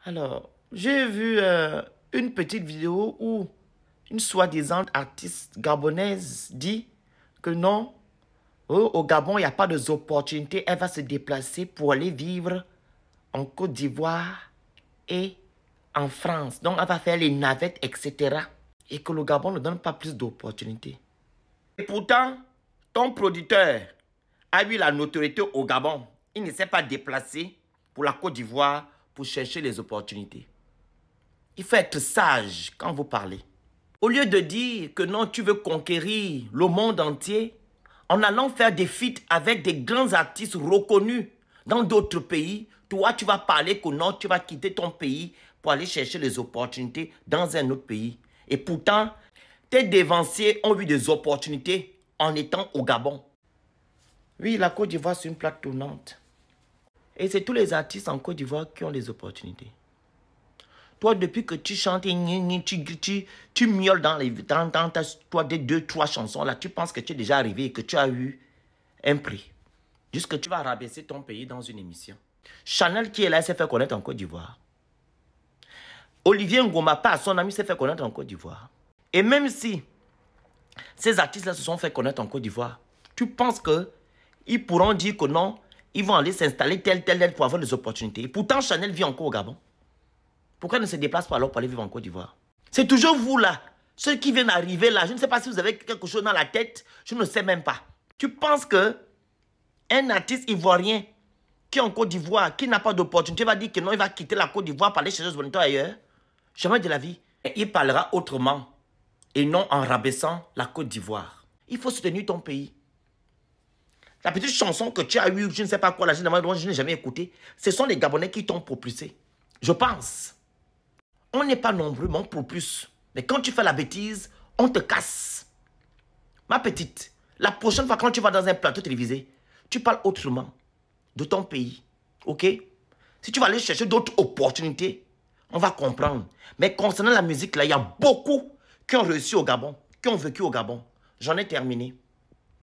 Alors, j'ai vu une petite vidéo où une soi-disant artiste gabonaise dit que non, au Gabon, il n'y a pas d'opportunité. Elle va se déplacer pour aller vivre en Côte d'Ivoire et en France. Donc, elle va faire les navettes, etc. Et que le Gabon ne donne pas plus d'opportunités. Et pourtant, ton producteur a eu la notoriété au Gabon. Il ne s'est pas déplacé pour la Côte d'Ivoire pour chercher les opportunités. Il faut être sage quand vous parlez. Au lieu de dire que non, tu veux conquérir le monde entier, en allant faire des feats avec des grands artistes reconnus dans d'autres pays, toi, tu vas parler que non, tu vas quitter ton pays pour aller chercher les opportunités dans un autre pays. Et pourtant, tes dévanciers ont eu des opportunités en étant au Gabon. Oui, la Côte d'Ivoire, c'est une plaque tournante. Et c'est tous les artistes en Côte d'Ivoire qui ont des opportunités. Toi, depuis que tu chantes, tu miaules dans toi, des 2-3 chansons, là, tu penses que tu es déjà arrivé et que tu as eu un prix. Jusque tu vas rabaisser ton pays dans une émission. Chanel qui est là s'est fait connaître en Côte d'Ivoire. Olivier Ngoma, pas son ami, s'est fait connaître en Côte d'Ivoire. Et même si ces artistes-là se sont fait connaître en Côte d'Ivoire, tu penses qu'ils pourront dire que non, ils vont aller s'installer tel pour avoir des opportunités. Et pourtant, Chanel vit encore au Gabon. Pourquoi ne se déplace pas alors pour aller vivre en Côte d'Ivoire? C'est toujours vous là, ceux qui viennent d'arriver là. Je ne sais pas si vous avez quelque chose dans la tête, je ne sais même pas. Tu penses que un artiste ivoirien qui est en Côte d'Ivoire, qui n'a pas d'opportunité, va dire que non, il va quitter la Côte d'Ivoire pour aller chercher son bonheur ailleurs? Jamais de la vie. Et il parlera autrement et non en rabaissant la Côte d'Ivoire. Il faut soutenir ton pays. La petite chanson que tu as eue, je ne sais pas quoi, je n'ai jamais écouté, ce sont les Gabonais qui t'ont propulsé. Je pense. On n'est pas nombreux, mais on propulse. Mais quand tu fais la bêtise, on te casse. Ma petite, la prochaine fois quand tu vas dans un plateau télévisé, tu parles autrement de ton pays. Ok? Si tu vas aller chercher d'autres opportunités, on va comprendre. Mais concernant la musique, là, il y a beaucoup qui ont réussi au Gabon, qui ont vécu au Gabon. J'en ai terminé.